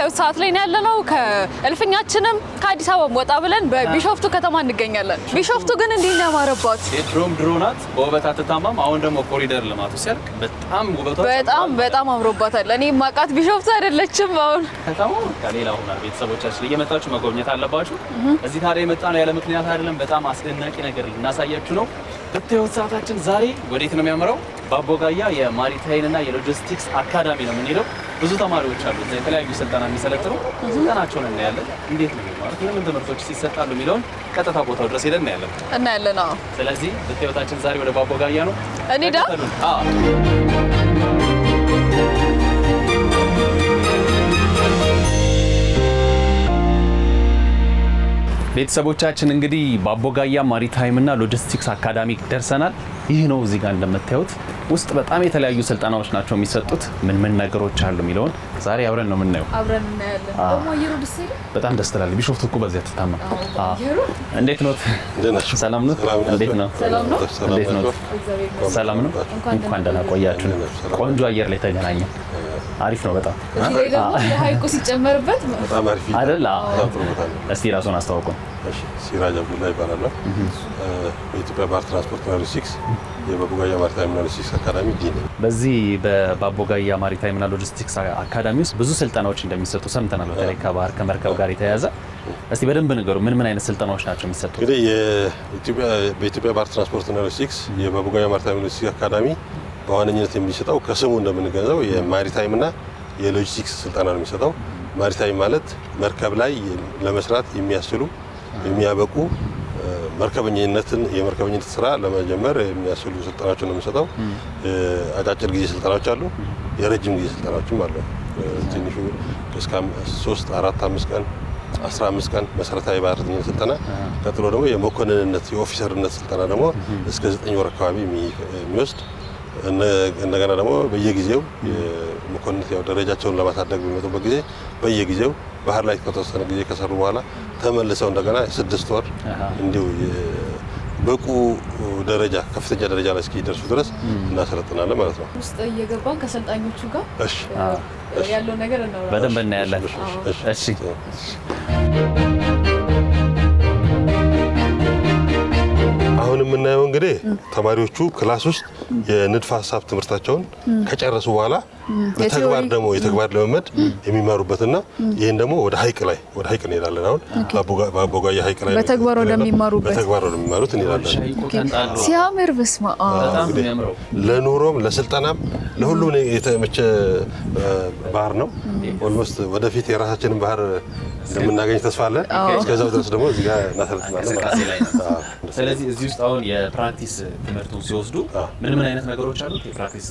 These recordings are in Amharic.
በምታዩት ሰዓት ላይ ያለነው ከእልፍኛችንም ከአዲስ አበባ ወጣ ብለን በቢሾፍቱ ከተማ እንገኛለን። ቢሾፍቱ ግን እንዴት ነው ያማረባት? ድሮናት በውበት አትታማም። አሁን ደግሞ ኮሪደር ልማቱ ሲያልቅ በጣም ውበቷ በጣም አምሮባታል። እኔ ማቃት ቢሾፍቱ አይደለችም። አሁን ከተማው ከሌላ ሆና ቤተሰቦቻችን እየመጣችሁ መጎብኘት አለባችሁ። እዚህ ታዲያ የመጣ ነው ያለ ምክንያት አይደለም። በጣም አስደናቂ ነገር ልናሳያችሁ ነው። በተያዩት ሰዓታችን ዛሬ ወዴት ነው የሚያመራው? በአቦጋያ የማሪታይምና የሎጂስቲክስ አካዳሚ ነው የምንሄደው። ብዙ ተማሪዎች አሉ የተለያዩ ስልጠና የሚሰለጥኑ። ስልጠናቸውን እናያለን። እንዴት ነው ማለት ምን ትምህርቶች ሲሰጣሉ የሚለውን ቀጥታ ቦታው ድረስ ሄደን እናያለን። አዎ። ስለዚህ በተያዩታችን ዛሬ ወደ በአቦጋያ ነው እንሂዳ። ቤተሰቦቻችን እንግዲህ በአቦጋያ ማሪታይምና ሎጂስቲክስ አካዳሚ ደርሰናል። ይህ ነው እዚህ ጋር እንደምታዩት ውስጥ በጣም የተለያዩ ስልጠናዎች ናቸው የሚሰጡት። ምን ነገሮች አሉ የሚለውን ዛሬ አብረን ነው የምናየው። አብረን እናያለን። ደግሞ አየሩ ደስ ይላል። በጣም ደስ ትላለች። ቢሾፍቱ እኮ በዚያ ትታማ። እንዴት ነው? ሰላም ነው? እንዴት ነው? ሰላም ነው? እንኳን ደህና ቆያችሁ። ቆንጆ አየር ላይ ተገናኘን። አሪፍ ነው በጣም። ሀይቁ ሲጨመርበት በጣም አሪፍ አይደል? እስቲ ራስዎን አስተዋውቁን። እሺ፣ ሲራጅ አብዱላ ይባላል። በኢትዮጵያ ባህር ትራንስፖርትና ሎጂስቲክስ የበአቦጋያ ማሪታይምና ሎጂስቲክስ አካዳሚ ዲን። በዚህ በአቦጋያ ማሪታይምና ሎጂስቲክስ አካዳሚ ውስጥ ብዙ ስልጠናዎች እንደሚሰጡ ሰምተናል። በተለይ ከባህር ከመርከብ ጋር የተያያዘ እስቲ በደንብ ንገሩ። ምን አይነት ስልጠናዎች ናቸው የሚሰጡት? እንግዲህ በኢትዮጵያ ባህር ትራንስፖርትና ሎጂስቲክስ የበአቦጋያ ማሪታይምና ሎጂስቲክስ አካዳሚ በዋነኝነት የሚሰጠው ከስሙ እንደምንገነዘው የማሪታይምና የሎጂስቲክስ ስልጠና ነው የሚሰጠው። ማሪታይም ማለት መርከብ ላይ ለመስራት የሚያስችሉ የሚያበቁ የመርከበኝነት ስራ ለመጀመር የሚያስችሉ ስልጠናዎችን ነው የሚሰጠው። አጫጭር ጊዜ ስልጠናዎች አሉ፣ የረጅም ጊዜ ስልጠናዎችም አሉ። ትንሹ እስከ 3፣ 4፣ 5 ቀን 15 ቀን መሰረታዊ ባህርተኝነት ስልጠና፣ ቀጥሎ ደግሞ የመኮንንነት የኦፊሰርነት ስልጠና ደግሞ እስከ 9 ወር አካባቢ የሚወስድ እንደገና ደግሞ በየጊዜው የመኮንነት ያው ደረጃቸውን ለማሳደግ በሚመጡበት ጊዜ በየጊዜው ባህር ላይ ከተወሰነ ጊዜ ከሰሩ በኋላ ተመልሰው እንደገና 6 ወር እንዲሁ በቁ ደረጃ ከፍተኛ ደረጃ ላይ እስኪደርሱ ድረስ እናሰለጥናለን ማለት ነው። ውስጥ እየገባን ከሰልጣኞቹ ጋር እሺ ያለው ነገር እናወራለን። በደንብ እናያለን። እሺ አሁን የምናየው እንግዲህ ተማሪዎቹ ክላስ ውስጥ የንድፈ ሀሳብ ትምህርታቸውን ከጨረሱ በኋላ የተግባር ልምምድ የሚማሩበትና ይህን ደግሞ ወደ ሀይቅ እንሄዳለን። አሁን በአቦጋያ ሀይቅ ላይ በተግባር ወደሚማሩት እንሄዳለን። ሲያምር በስመ አብ። ለኑሮም ለስልጠናም ለሁሉም የተመቸ ባህር ነው። ኦልሞስት ወደፊት የራሳችንን ባህር እንደምናገኝ ተስፋ አለን። እስከዛው ድረስ ደግሞ እዚህ ጋር እናሰለጥናለን። ስለዚህ እዚህ ውስጥ አሁን የፕራክቲስ ትምህርቱን ሲወስዱ ምን አይነት ነገሮች አሉት? የፕራክቲስ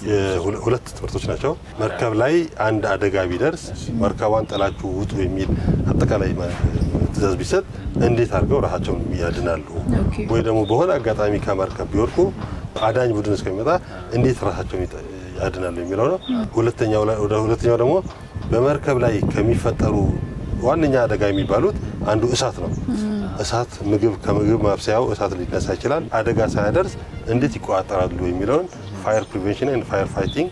ሁለት ትምህርቶች ናቸው። መርከብ ላይ አንድ አደጋ ቢደርስ መርከቧን ጥላችሁ ውጡ የሚል አጠቃላይ ትዕዛዝ ቢሰጥ እንዴት አድርገው ራሳቸውን ያድናሉ፣ ወይ ደግሞ በሆነ አጋጣሚ ከመርከብ ቢወድቁ አዳኝ ቡድን እስከሚመጣ እንዴት ራሳቸውን ያድናሉ የሚለው ነው። ሁለተኛው ደግሞ በመርከብ ላይ ከሚፈጠሩ ዋነኛ አደጋ የሚባሉት አንዱ እሳት ነው። እሳት ከምግብ ማብሰያው እሳት ሊነሳ ይችላል። አደጋ ሳያደርስ እንዴት ይቆጣጠራሉ የሚለውን ፋየር ፕሪቬንሽን ኤንድ ፋየር ፋይቲንግ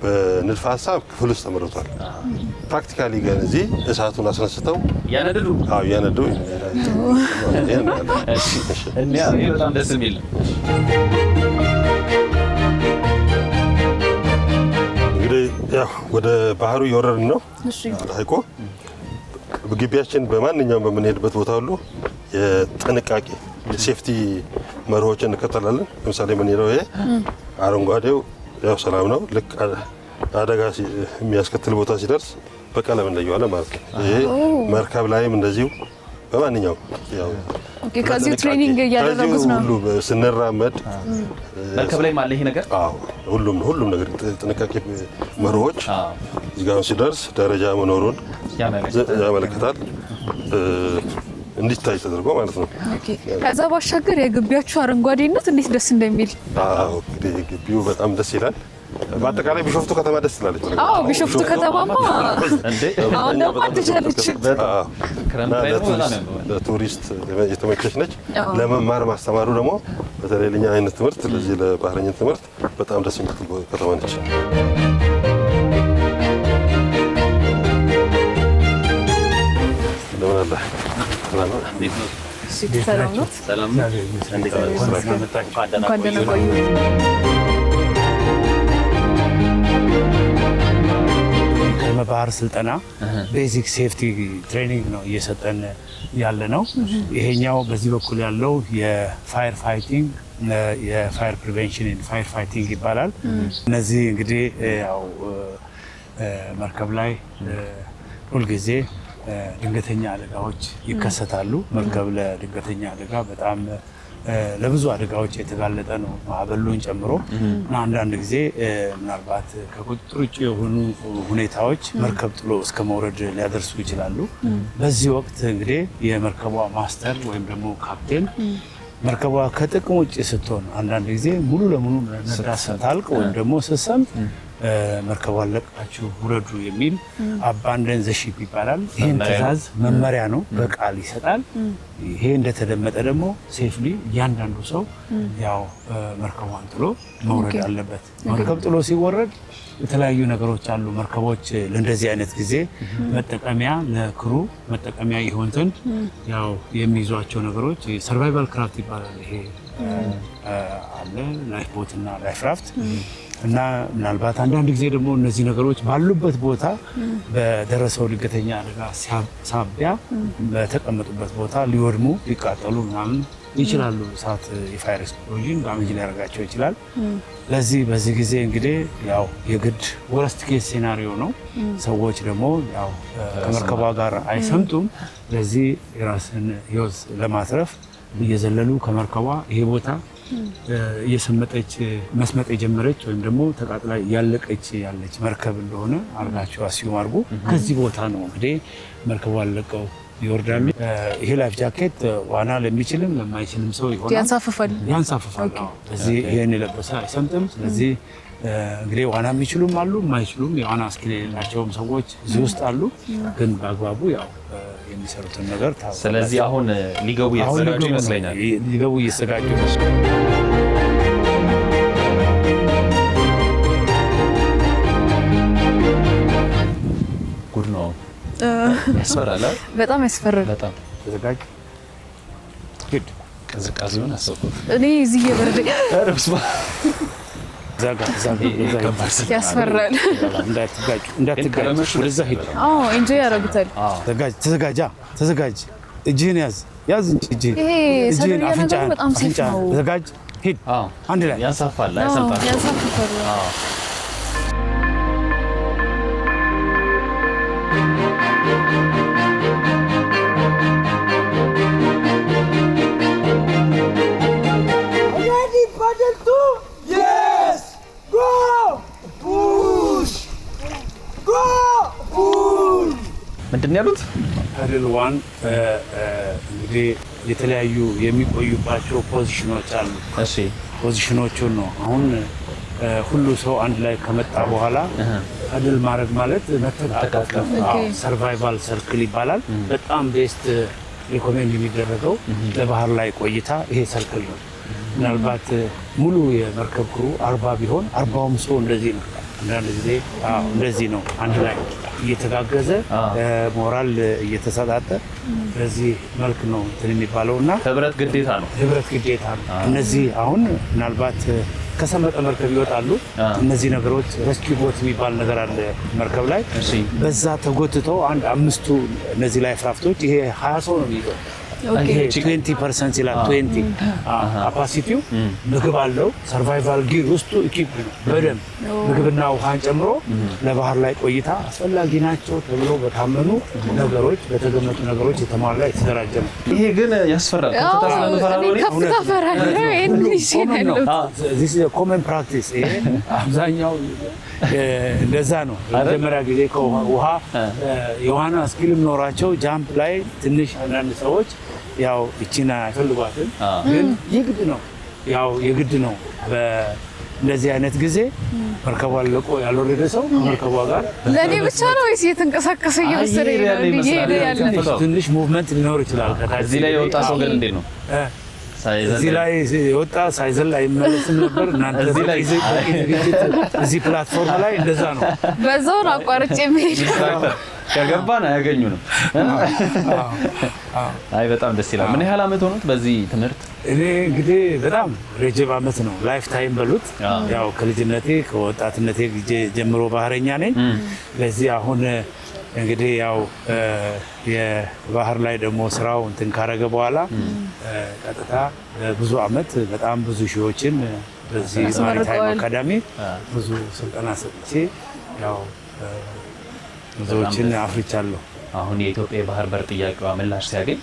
በንድፈ ሀሳብ ክፍል ውስጥ ተመርቷል። ፕራክቲካሊ ግን እዚህ እሳቱን አስነስተው ያነደዱ በጣም ደስ የሚል እንግዲህ ያው ወደ ባህሩ እየወረድን ነው። ሀይቆ ግቢያችን በማንኛውም በምንሄድበት ቦታ ሁሉ የጥንቃቄ የሴፍቲ መርሆችን እንከተላለን። ለምሳሌ የምንሄደው ይሄ አረንጓዴው ያው ሰላም ነው። ልክ አደጋ የሚያስከትል ቦታ ሲደርስ በቀለም እንለየዋለን ማለት ነው። ይሄ መርከብ ላይም እንደዚሁ በማንኛውም ያው ከዚህ ትሬኒንግ እያደረጉት ነው። ሁሉ ስንራመድ መርከብ ላይ ማለት ይሄ ነገር ሁሉም ነገር ጥንቃቄ መርሆች እዚህ ጋር ሲደርስ ደረጃ መኖሩን ያመለክታል። እንዲታይ ተደርጎ ማለት ነው። ከዛ ባሻገር የግቢያችሁ አረንጓዴነት እንዴት ደስ እንደሚል። አዎ እንግዲህ ግቢው በጣም ደስ ይላል። በአጠቃላይ ቢሾፍቱ ከተማ ደስ ትላለች። አዎ ቢሾፍቱ ከተማማ አሁን ደግሞ አትቻለች። ለቱሪስት የተመቸች ነች። ለመማር ማስተማሩ ደግሞ በተለይ ለኛ አይነት ትምህርት ለዚህ ለባህረኝነት ትምህርት በጣም ደስ የምትል ከተማ ነች። ሰላም ነው። ሰላም እንኳን ደህና ቆዩ። ባህር ስልጠና ቤዚክ ሴፍቲ ትሬኒንግ ነው እየሰጠን ያለ ነው። ይሄኛው በዚህ በኩል ያለው የፋየር ፋይቲንግ የፋየር ፕሪቬንሽን ኤንድ ፋየር ፋይቲንግ ይባላል። እነዚህ እንግዲህ ያው መርከብ ላይ ሁልጊዜ ድንገተኛ አደጋዎች ይከሰታሉ። መርከብ ለድንገተኛ አደጋ በጣም ለብዙ አደጋዎች የተጋለጠ ነው፣ ማዕበሉን ጨምሮ እና አንዳንድ ጊዜ ምናልባት ከቁጥጥር ውጭ የሆኑ ሁኔታዎች መርከብ ጥሎ እስከ መውረድ ሊያደርሱ ይችላሉ። በዚህ ወቅት እንግዲህ የመርከቧ ማስተር ወይም ደግሞ ካፕቴን መርከቧ ከጥቅም ውጭ ስትሆን አንዳንድ ጊዜ ሙሉ ለሙሉ ነዳ ስታልቅ ወይም ደግሞ ስትሰምጥ መርከቧን ለቃችሁ ውረዱ የሚል አባንደን ዘ ሺፕ ይባላል። ይህን ትዕዛዝ መመሪያ ነው፣ በቃል ይሰጣል። ይሄ እንደተደመጠ ደግሞ ሴፍሊ እያንዳንዱ ሰው ያው መርከቧን ጥሎ መውረድ አለበት። መርከብ ጥሎ ሲወረድ የተለያዩ ነገሮች አሉ። መርከቦች ለእንደዚህ አይነት ጊዜ መጠቀሚያ ለክሩ መጠቀሚያ ይሆን ዘንድ ያው የሚይዟቸው ነገሮች ሰርቫይቫል ክራፍት ይባላል። ይሄ አለ ላይፍ ቦት እና ላይፍ ራፍት እና ምናልባት አንዳንድ ጊዜ ደግሞ እነዚህ ነገሮች ባሉበት ቦታ በደረሰው ድንገተኛ አደጋ ሳቢያ በተቀመጡበት ቦታ ሊወድሙ ሊቃጠሉ ምናምን ይችላሉ። እሳት የፋየር ኤክስፕሎዥን ዳሜጅ ሊያደርጋቸው ይችላል። በዚህ ጊዜ እንግዲህ ያው የግድ ወረስት ኬስ ሴናሪዮ ነው። ሰዎች ደግሞ ያው ከመርከቧ ጋር አይሰምጡም። ለዚህ የራስን ሕይወት ለማትረፍ እየዘለሉ ከመርከቧ ይሄ ቦታ እየሰመጠች መስመጥ የጀመረች ወይም ደግሞ ተቃጥላ ያለቀች ያለች መርከብ እንደሆነ አርጋቸው አስዩም አድርጉ። ከዚህ ቦታ ነው እንግዲህ መርከቧን ለቀው ይወርዳሉ። ይሄ ላይፍ ጃኬት ዋና ለሚችልም ለማይችልም ሰው ይሆናል፣ ያንሳፍፋል። ስለዚህ ይሄን የለበሰ አይሰምጥም። ስለዚህ እንግዲህ ዋና የሚችሉም አሉ፣ የማይችሉም የዋና ስኪል የሌላቸውም ሰዎች እዚህ ውስጥ አሉ። ግን በአግባቡ ያው የሚሰሩትን ነገር ታውቃለህ። ስለዚህ አሁን ሊገቡ እየተዘጋጁ ይመስለኛል። ሊገቡ እየተዘጋጁ ጉድ ነው። ያስፈራል። በጣም ያስፈራል። በጣም ተዘጋጅ። ግድ ቅዝቃዜውን አሰብኩት እኔ እዚህ እየበረደኝ ያስፈራል። እንዳትጋጭ ወደዛ ሂድ። ኢንጆይ ያደርጉታል። ተዘጋጅ። እጅህን ያዝ እንጂ እጅህን አፍንጫህን ተዘጋጅ። ሂድ። አንድ ላይ ያንሳፋል። ምንድን ነው ያሉት? ፓድል ዋን እንግዲህ የተለያዩ የሚቆዩባቸው ፖዚሽኖች አሉ። እሺ ፖዚሽኖቹን ነው አሁን ሁሉ ሰው አንድ ላይ ከመጣ በኋላ ፓድል ማድረግ ማለት መተቃቀፍ ነው። ሰርቫይቫል ሰርክል ይባላል። በጣም ቤስት ሪኮሜንድ የሚደረገው ለባህር ላይ ቆይታ ይሄ ሰርክል ነው። ምናልባት ሙሉ የመርከብ ክሩ 40 ቢሆን 40ውም ሰው እንደዚህ ነው። አንዳንድ ጊዜ እንደዚህ ነው አንድ ላይ እየተጋገዘ ሞራል እየተሰጣጠ በዚህ መልክ ነው እንትን የሚባለው እና ህብረት ግዴታ ነው። እነዚህ አሁን ምናልባት ከሰመጠ መርከብ ይወጣሉ። እነዚህ ነገሮች ሬስኪው ቦት የሚባል ነገር አለ መርከብ ላይ። በዛ ተጎትተው አንድ 5ቱ እነዚህ ላይ ፍራፍቶች ይሄ 20 ሰው ነው የሚይዘው። 20% ይላል 20 ካፓሲቲው። ምግብ አለው። ሰርቫይቫል ጊር ውስጡ ኢኪፕ ነው በደንብ ምግብና ውሃን ጨምሮ ለባህር ላይ ቆይታ አስፈላጊ ናቸው ተብሎ በታመኑ ነገሮች በተገመቱ ነገሮች የተሟላ የተደራጀ ነው። ይሄ ግን ያስፈራል። ኮመን ፕራክቲስ ይሄ አብዛኛው እንደዛ ነው። መጀመሪያ ጊዜ ከውሃ የዋና ስኪልም ኖራቸው ጃምፕ ላይ ትንሽ አንዳንድ ሰዎች ያው እቺና አይፈልጓትም፣ ግን የግድ ነው። በእንደዚህ አይነት ጊዜ መርከቧን ለቆ ያልወረደ ሰው ከመርከቧ ጋር ለኔ ብቻ ነው ወይስ እየተንቀሳቀሰ እየወሰደ ያለ ትንሽ ሙቭመንት ሊኖር ይችላል። እዚህ ላይ የወጣ ሰው ግን እንዴት ነው? እዚህ ላይ የወጣ ሳይዘል አይመለስም ነበር። እናንተ እዚህ ፕላትፎርም ላይ እንደዛ ነው። በዛው አቋርጬ መሄድ ከገባን አያገኙንም። አይ በጣም ደስ ይላል። ምን ያህል አመት ሆኖት በዚህ ትምህርት? እኔ እንግዲህ በጣም ረጅም አመት ነው፣ ላይፍ ታይም በሉት። ያው ከልጅነቴ ከወጣትነቴ ጀምሮ ባህረኛ ነኝ። ለዚህ አሁን እንግዲህ ያው የባህር ላይ ደግሞ ስራው እንትን ካረገ በኋላ ቀጥታ ብዙ አመት በጣም ብዙ ሺዎችን በዚህ ማሪታይም አካዳሚ ብዙ ስልጠና ሰጥቼ ያው ብዙዎችን አፍርቻለሁ። አሁን የኢትዮጵያ የባህር በር ጥያቄዋ ምላሽ ሲያገኝ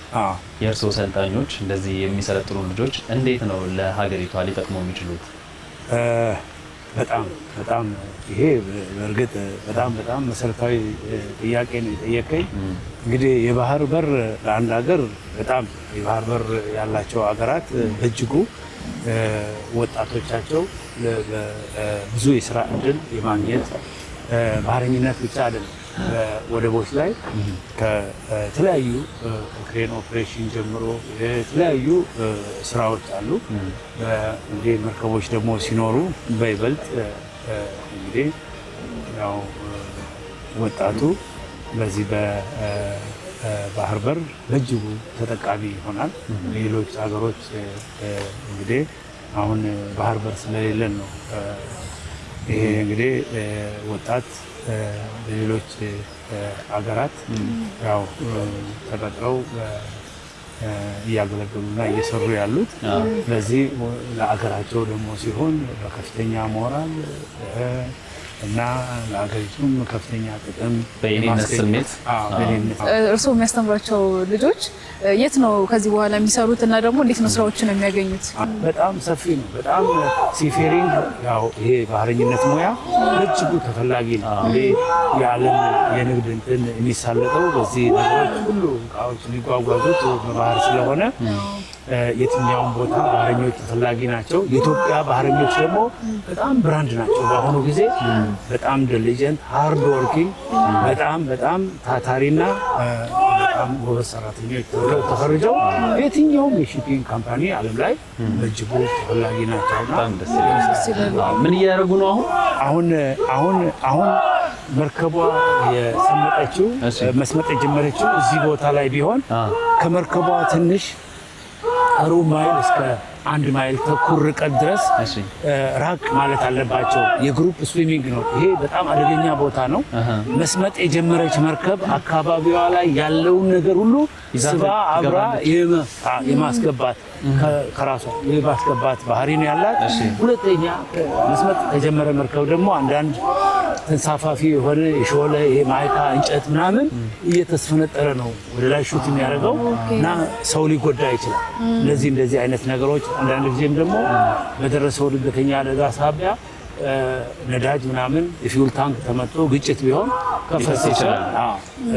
የእርስዎ ሰልጣኞች እንደዚህ የሚሰለጥኑ ልጆች እንዴት ነው ለሀገሪቷ ሊጠቅሙ የሚችሉት? በጣም ይሄ በእርግጥ በጣም መሰረታዊ ጥያቄ ነው የጠየቀኝ። እንግዲህ የባህር በር ለአንድ ሀገር በጣም የባህር በር ያላቸው ሀገራት በእጅጉ ወጣቶቻቸው ብዙ የስራ እድል የማግኘት ባህረኝነት ብቻ አይደለም፣ ወደቦች ላይ ከተለያዩ ክሬን ኦፕሬሽን ጀምሮ የተለያዩ ስራዎች አሉ። እንግዲህ መርከቦች ደግሞ ሲኖሩ በይበልጥ እንግዲህ ያው ወጣቱ በዚህ በባህር በር በእጅጉ ተጠቃሚ ይሆናል። ሌሎች ሀገሮች እንግዲህ አሁን ባህር በር ስለሌለን ነው ይሄ እንግዲህ ወጣት በሌሎች ሀገራት ያው ተቀጥረው እያገለገሉና እየሰሩ ያሉት። ስለዚህ ለሀገራቸው ደግሞ ሲሆን በከፍተኛ ሞራል እና ለሀገሪቱም ከፍተኛ ጥቅም በእኔነት ስሜት እርስዎ የሚያስተምሯቸው ልጆች የት ነው ከዚህ በኋላ የሚሰሩት እና ደግሞ እንዴት ነው ስራዎችን የሚያገኙት? በጣም ሰፊ ነው። በጣም ሲፌሪንግ ያው ይሄ ባህረኝነት ሙያ በእጅጉ ተፈላጊ ነው። እንግዲህ የዓለም የንግድ እንትን የሚሳለጠው በዚህ ነገሮች ሁሉ እቃዎች የሚጓጓዙት በባህር ስለሆነ የትኛውም ቦታ ባህረኞች ተፈላጊ ናቸው። የኢትዮጵያ ባህረኞች ደግሞ በጣም ብራንድ ናቸው። በአሁኑ ጊዜ በጣም ዲሊጀንት ሃርድ ወርኪንግ በጣም ታታሪና በጣም ጎበዝ ሰራተኞች ተብለው ተፈርጀው የትኛውም የሺፒንግ ካምፓኒ ዓለም ላይ በእጅጉ ተፈላጊ ናቸውና ምን እያደረጉ ነው አሁን መርከቧ የሰመጠችው መስመጥ የጀመረችው እዚህ ቦታ ላይ ቢሆን ከመርከቧ ትንሽ ሩብ ማይል እስከ 1 ማይል ተኩል ርቀት ድረስ ራቅ ማለት አለባቸው። የግሩፕ ስዊሚንግ ነው ይሄ። በጣም አደገኛ ቦታ ነው። መስመጥ የጀመረች መርከብ አካባቢዋ ላይ ያለውን ነገር ሁሉ ስባ አብራ የማስገባት ከራሷ የማስገባት ባህሪ ነው ያላት። ሁለተኛ መስመጥ የጀመረ መርከብ ደግሞ አንዳንድ ተንሳፋፊ የሆነ የሾለ የማይካ እንጨት ምናምን እየተስፈነጠረ ነው ወደ ላይ ሹት የሚያደርገው እና ሰው ሊጎዳ ይችላል። እንደዚህ አይነት ነገሮች አንዳንድ ጊዜም ደግሞ በደረሰው ድንገተኛ አደጋ ሳቢያ ነዳጅ ምናምን የፊውል ታንክ ተመቶ ግጭት ቢሆን ከፈስ ይችላል።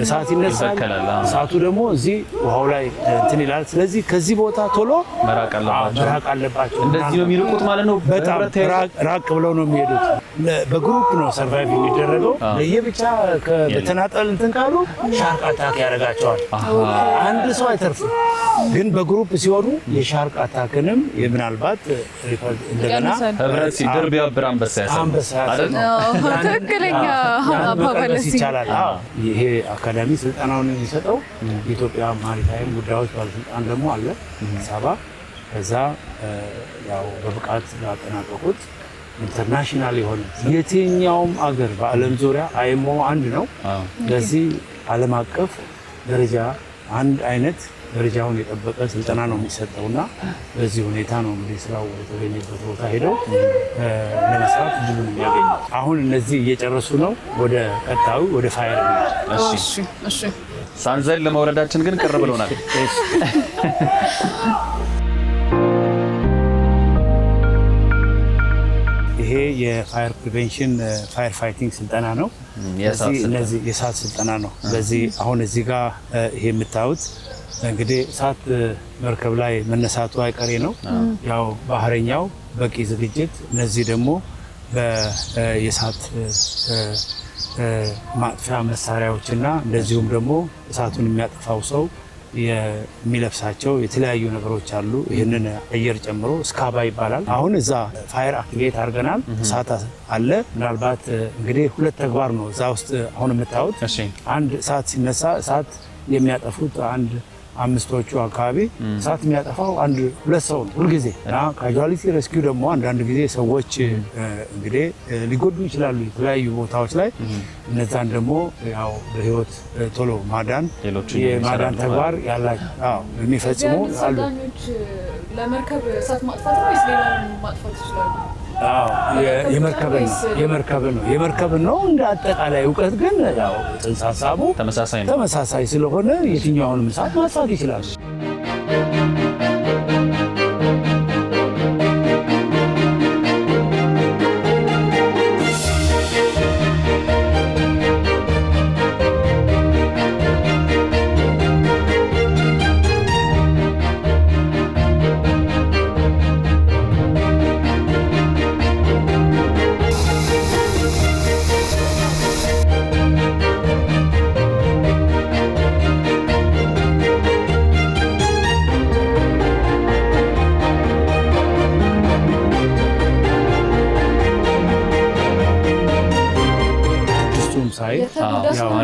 እሳት ይነሳል። እሳቱ ደግሞ እዚህ ውሃው ላይ እንትን ይላል። ስለዚህ ከዚህ ቦታ ቶሎ መራቅ አለባቸው። እንደዚህ ነው የሚርቁት ማለት ነው። በጣም ራቅ ብለው ነው የሚሄዱት። በግሩፕ ነው ሰርቫይቭ የሚደረገው። ለየብቻ በተናጠል እንትን ካሉ ሻርክ አታክ ያደርጋቸዋል። አንድ ሰው አይተርፍም። ግን በግሩፕ ሲሆኑ የሻርክ አታክንም ምናልባት እንደገና ህብረት ሲደር ቢያብር አንበሳ ትክክለኛ አባባል ይቻላል። ይሄ አካዳሚ ስልጠናውን የሚሰጠው የኢትዮጵያ ማሪታይም ጉዳዮች ባለስልጣን ደግሞ አለ ሰባ። ከዛ ያው በብቃት ያጠናቀቁት ኢንተርናሽናል የሆነ የትኛውም አገር በዓለም ዙሪያ አይሞ አንድ ነው። ለዚህ ዓለም አቀፍ ደረጃ አንድ አይነት ደረጃውን የጠበቀ ስልጠና ነው የሚሰጠውና በዚህ ሁኔታ ነው እንግዲህ ስራው የተገኘበት ቦታ ሄደው ለመስራት እድሉን የሚያገኙ። አሁን እነዚህ እየጨረሱ ነው። ወደ ቀጣዩ ወደ ፋየር ነው። እሺ ሳንዘል ለመውረዳችን ግን ቅር ብሎናል። ይሄ የፋየር ፕሪቬንሽን ፋየር ፋይቲንግ ስልጠና ነው። እነዚህ የእሳት ስልጠና ነው። በዚህ አሁን እዚህ ጋር ይሄ የምታዩት እንግዲህ እሳት መርከብ ላይ መነሳቱ አይቀሬ ነው። ያው ባህረኛው በቂ ዝግጅት፣ እነዚህ ደግሞ የእሳት ማጥፊያ መሳሪያዎችና እንደዚሁም ደግሞ እሳቱን የሚያጠፋው ሰው የሚለብሳቸው የተለያዩ ነገሮች አሉ። ይህንን አየር ጨምሮ ስካባ ይባላል። አሁን እዛ ፋየር አክቲቬት አድርገናል። እሳት አለ። ምናልባት እንግዲህ ሁለት ተግባር ነው እዛ ውስጥ አሁን የምታዩት። አንድ እሳት ሲነሳ እሳት የሚያጠፉት አንድ አምስቶቹ አካባቢ እሳት የሚያጠፋው አንድ ሁለት ሰው ነው ሁልጊዜ እና ካዡዋሊቲ ሬስኪው ደግሞ አንዳንድ ጊዜ ሰዎች እንግዲህ ሊጎዱ ይችላሉ የተለያዩ ቦታዎች ላይ እነዛን ደግሞ ያው በህይወት ቶሎ ማዳን የማዳን ተግባር ያላቸው የሚፈጽሙ አሉ። ለመርከብ እሳት ማጥፋት ነው ወይስ ሌላ ማጥፋት ይችላሉ? የመርከብ ነው እንደ አጠቃላይ እውቀት ግን ያው ጽንሰ ሀሳቡ ተመሳሳይ ስለሆነ የትኛውንም እሳት ማጥፋት ይችላል።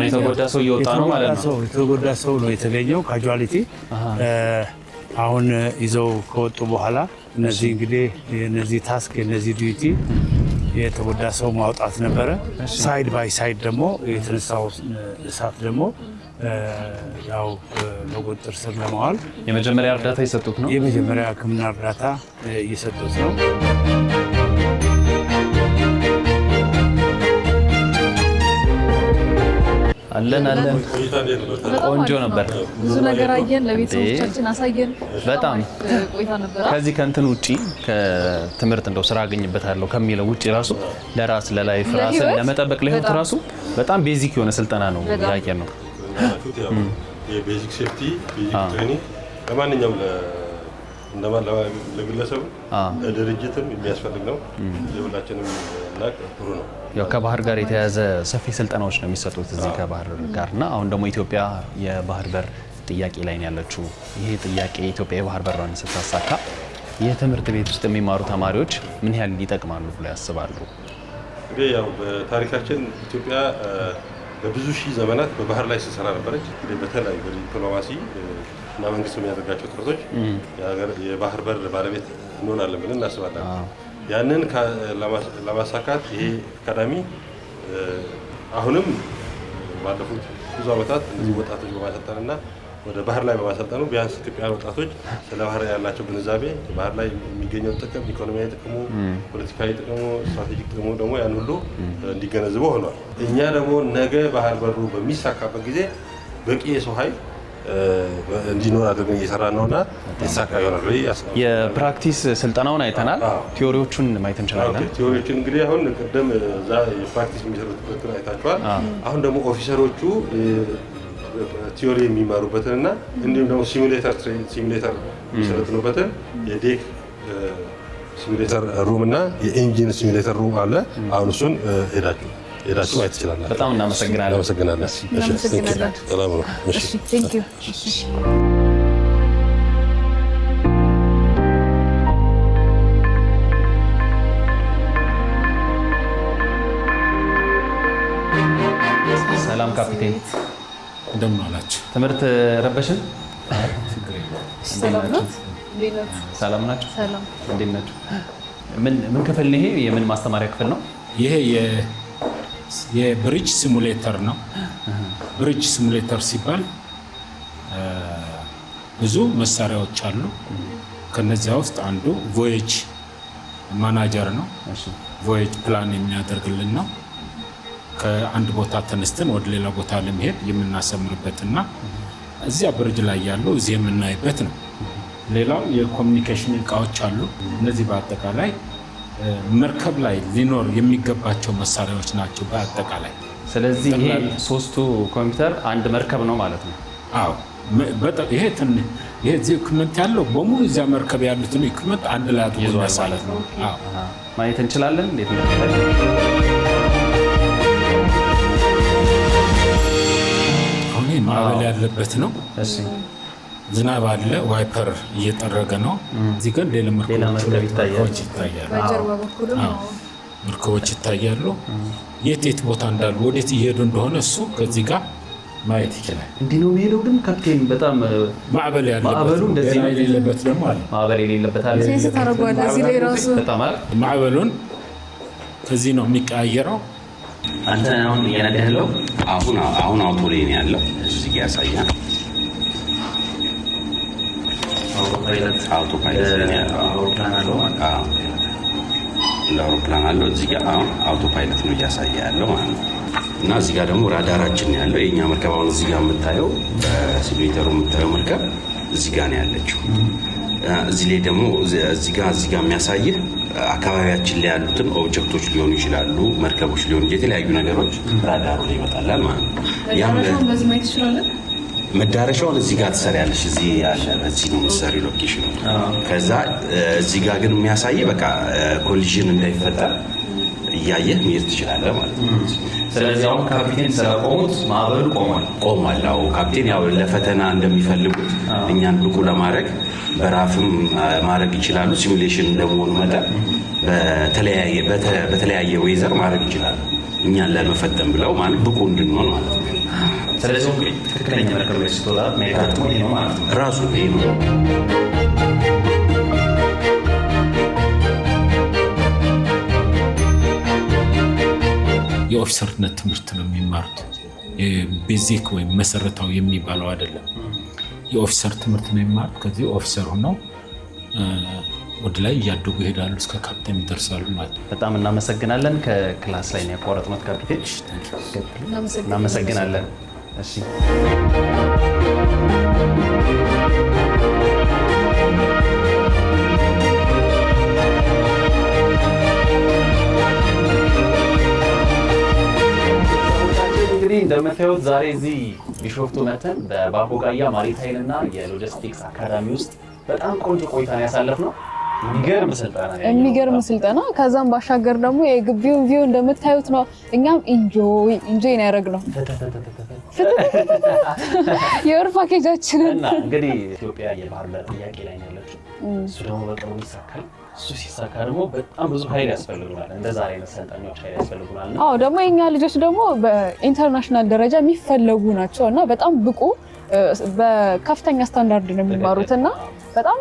የተጎዳ ሰው እየወጣ ነው ማለት ነው። የተጎዳ ሰው ነው የተገኘው ካዡዋሊቲ። አሁን ይዘው ከወጡ በኋላ እነዚህ እንግዲህ የነዚህ ታስክ የነዚህ ዲዩቲ የተጎዳ ሰው ማውጣት ነበረ። ሳይድ ባይ ሳይድ ደግሞ የተነሳው እሳት ደግሞ ያው በቁጥጥር ስር ለማዋል የመጀመሪያ እርዳታ እየሰጡት ነው። የመጀመሪያ ሕክምና እርዳታ እየሰጡት ነው። አለን ቆንጆ ነበር። ብዙ ነገር አየን፣ ለቤተሰቦቻችን አሳየን። በጣም ቆይታ ነበር። ከዚህ ከእንትን ውጪ ከትምህርት እንደው ስራ አገኝበታለሁ ከሚለው ውጪ ራሱ ለራስ ለላይፍ ራስን ለመጠበቅ ለህይወት ራሱ በጣም ቤዚክ የሆነ ስልጠና ነው ያየን ነው። የቤዚክ ሴፍቲ ቤዚክ ትሬኒንግ ለማንኛውም ለግለሰቡ ለድርጅትም የሚያስፈልግ ነው። የሁላችንም ላቅ ጥሩ ነው። ያው ከባህር ጋር የተያያዘ ሰፊ ስልጠናዎች ነው የሚሰጡት እዚህ ከባህር ጋርና አሁን ደግሞ ኢትዮጵያ የባህር በር ጥያቄ ላይ ነው ያለችው። ይሄ ጥያቄ ኢትዮጵያ የባህር በሯን ስታሳካ የትምህርት ቤት ውስጥ የሚማሩ ተማሪዎች ምን ያህል ይጠቅማሉ ብሎ ያስባሉ? እንግዲህ ያው በታሪካችን ኢትዮጵያ በብዙ ሺህ ዘመናት በባህር ላይ ስትሰራ ነበረች። እንግዲህ በተለያዩ በዲፕሎማሲ እና መንግስት የሚያደርጋቸው ጥረቶች የባህር በር ባለቤት እንሆናለን ብለን እናስባለን። ያንን ለማሳካት ይሄ አካዳሚ አሁንም ባለፉት ብዙ ዓመታት እነዚህ ወጣቶች በማሰልጠንና ወደ ባህር ላይ በማሰልጠኑ ቢያንስ ኢትዮጵያውያን ወጣቶች ስለ ባህር ያላቸው ግንዛቤ ባህር ላይ የሚገኘው ጥቅም፣ ኢኮኖሚያዊ ጥቅሙ፣ ፖለቲካዊ ጥቅሙ፣ ስትራቴጂክ ጥቅሙ ደግሞ ያን ሁሉ እንዲገነዝቡ ሆኗል። እኛ ደግሞ ነገ ባህር በሩ በሚሳካበት ጊዜ በቂ የሰው ኃይል እንዲኖር አድርገን እየሰራን ነውና የተሳካ ይሆናል። የፕራክቲስ ስልጠናውን አይተናል። ቲዮሪዎቹን ማየት እንችላለን። ቲዮሪዎቹን እንግዲህ አሁን ቅድም እዛ የፕራክቲስ የሚሰሩትን አይታችኋል። አሁን ደግሞ ኦፊሰሮቹ ቲዮሪ የሚማሩበትንና እንዲሁም ደግሞ ሲሙሌተር የሚሰለጥኑበትን የዴክ ሲሙሌተር ሩም እና የኢንጂን ሲሙሌተር ሩም አለ። አሁን እሱን ሄዳችሁ ማየት ትችላላችሁ። በጣም እናመሰግናለን። ሰላም ነው። ሰላም ካፒቴን፣ እንደምን አላችሁ? ትምህርት ረበሽን? ሰላም ናችሁ? እንዴት ናችሁ? ምን ክፍል ነው ይሄ? የምን ማስተማሪያ ክፍል ነው? ይሄ የብሪጅ ሲሙሌተር ነው። ብሪጅ ሲሙሌተር ሲባል ብዙ መሳሪያዎች አሉ። ከነዚያ ውስጥ አንዱ ቮዬጅ ማናጀር ነው። ቮዬጅ ፕላን የሚያደርግልን ነው። ከአንድ ቦታ ተነስተን ወደ ሌላ ቦታ ለመሄድ የምናሰምርበትና እዚያ ብሪጅ ላይ ያለው እዚህ የምናይበት ነው። ሌላው የኮሚኒኬሽን እቃዎች አሉ። እነዚህ በአጠቃላይ መርከብ ላይ ሊኖር የሚገባቸው መሳሪያዎች ናቸው በአጠቃላይ። ስለዚህ ይሄ ሶስቱ ኮምፒውተር አንድ መርከብ ነው ማለት ነው? አዎ። ይሄ እዚህ ኢኩዊፕመንት ያለው በሙሉ እዚያ መርከብ ያሉትን ኢኩዊፕመንት አንድ ላይ አድርጎ ማለት ነው። አዎ። ማየት እንችላለን እንዴት ነው? አሁን ማዕበል ያለበት ነው። ዝናብ አለ፣ ዋይፐር እየጠረገ ነው። እዚህ ግን ሌላ መርከቦች ይታያሉ። መርከቦች ይታያሉ። የት ቦታ እንዳሉ ወዴት እየሄዱ እንደሆነ እሱ ከዚህ ጋር ማየት ይችላል። እንዲህ ነው የሚሄደው። ግን ካፕቴን በጣም ማዕበል ያለበት ማዕበሉ እንደዚህ የሌለበት ደግሞ አለ። ማዕበል የሌለበት አለ። እዚህ ላይ ራሱ በጣም ማዕበሉን ከዚህ ነው የሚቀያየረው። አንተ አሁን እየነዳህ ያለው አሁን አውቶ ላይ ነው ያለው። እዚህ ያሳያል። አውቶ ፓይለት ነው ያለው። አውሮፕላን አለው ማለት ነው። ለአውሮፕላን አለው። እዚህ ጋር አሁን አውቶ ፓይለት ነው እያሳየ ያለው ማለት ነው። እና እዚህ ጋር ደግሞ ራዳራችን ያለው የኛ መርከብ አሁን እዚህ ጋር የምታየው በሲሙሌተሩ የምታየው መርከብ እዚህ ጋር ነው ያለችው። እዚህ ላይ ደግሞ እዚህ ጋር የሚያሳይህ አካባቢያችን ላይ ያሉትን ኦብጀክቶች ሊሆኑ ይችላሉ፣ መርከቦች ሊሆኑ የተለያዩ ነገሮች ራዳሩ ላይ ይመጣላል ማለት ነው። ያም መዳረሻውን እዚህ ጋር ትሰሪያለሽ። እዚህ ያለ እዚህ ነው የምትሰሪ ሎኬሽኑ። ከዛ እዚህ ጋር ግን የሚያሳይ በቃ ኮሊዥን እንዳይፈጠር እያየህ መሄድ ትችላለህ ማለት ነው። ስለዚህ አሁን ካፒቴን ስለቆሙት ማዕበሉ ቆሟል። አዎ ካፒቴን ያው ለፈተና እንደሚፈልጉት እኛን ብቁ ለማድረግ በራፍም ማድረግ ይችላሉ። ሲሙሌሽን እንደመሆኑ መጠን በተለያየ ዌዘር ማድረግ ይችላሉ እኛን ለመፈተን ብለው ማለት ብቁ እንድንሆን ማለት ነው። ስለዚህ እንግዲህ ትክክለኛ መርከብ ላይ ስትወጣ ሜዳ ደግሞ ይሄ ነው ማለት ነው። ራሱ ይሄ ነው። የኦፊሰርነት ትምህርት ነው የሚማሩት። ቤዚክ ወይም መሰረታዊ የሚባለው አይደለም። የኦፊሰር ትምህርት ነው የሚማሩት። ከዚህ ኦፊሰር ሆነው ወደ ላይ እያደጉ ይሄዳሉ፣ እስከ ካፕቴን ይደርሳሉ ማለት ነው። በጣም እናመሰግናለን። ከክላስ ላይ ነው ያቋረጥነው ካፒቴን። እናመሰግናለን። እሺ እንግዲህ እንደምታዩት ዛሬ እዚህ ቢሾፍቱ መተን በባቦጋያ ማሪታይም እና የሎጂስቲክስ አካዳሚ ውስጥ በጣም ቆንጆ ቆይታ ያሳለፍነው። የሚገርም ስልጠና ከዛም ባሻገር ደግሞ የግቢውን ቪው እንደምታዩት ነው። እኛም ኢንጆይ ነው ያደረግነው የወር ፓኬጃችንን። እና እንግዲህ ኢትዮጵያ የባህር በር ጥያቄ ላይ ነው ያለችው። እሱ ደግሞ በቅርቡ ይሳካል። እሱ ሲሳካ ደግሞ በጣም ብዙ ኃይል ያስፈልጉናል። እንደዛ አይነት ሰልጣኞች ኃይል ያስፈልጉናል። አዎ ደግሞ የኛ ልጆች ደግሞ በኢንተርናሽናል ደረጃ የሚፈለጉ ናቸው እና በጣም ብቁ በከፍተኛ ስታንዳርድ ነው የሚማሩት እና በጣም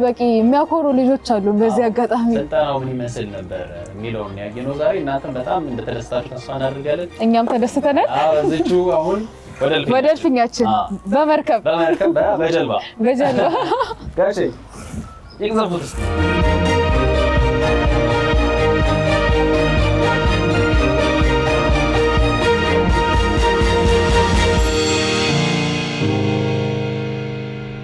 በቂ የሚያኮሩ ልጆች አሉ። በዚህ አጋጣሚ ስልጠናው ምን ይመስል ነበር የሚለውን ያየነው ዛሬ። እናንተም በጣም እንደተደሰታችሁ ተስፋ እናደርጋለን። እኛም ተደስተናል። እዚቹ አሁን ወደ እልፍኛችን በመርከብ በጀልባ ጋሼ ይቅዘፉት።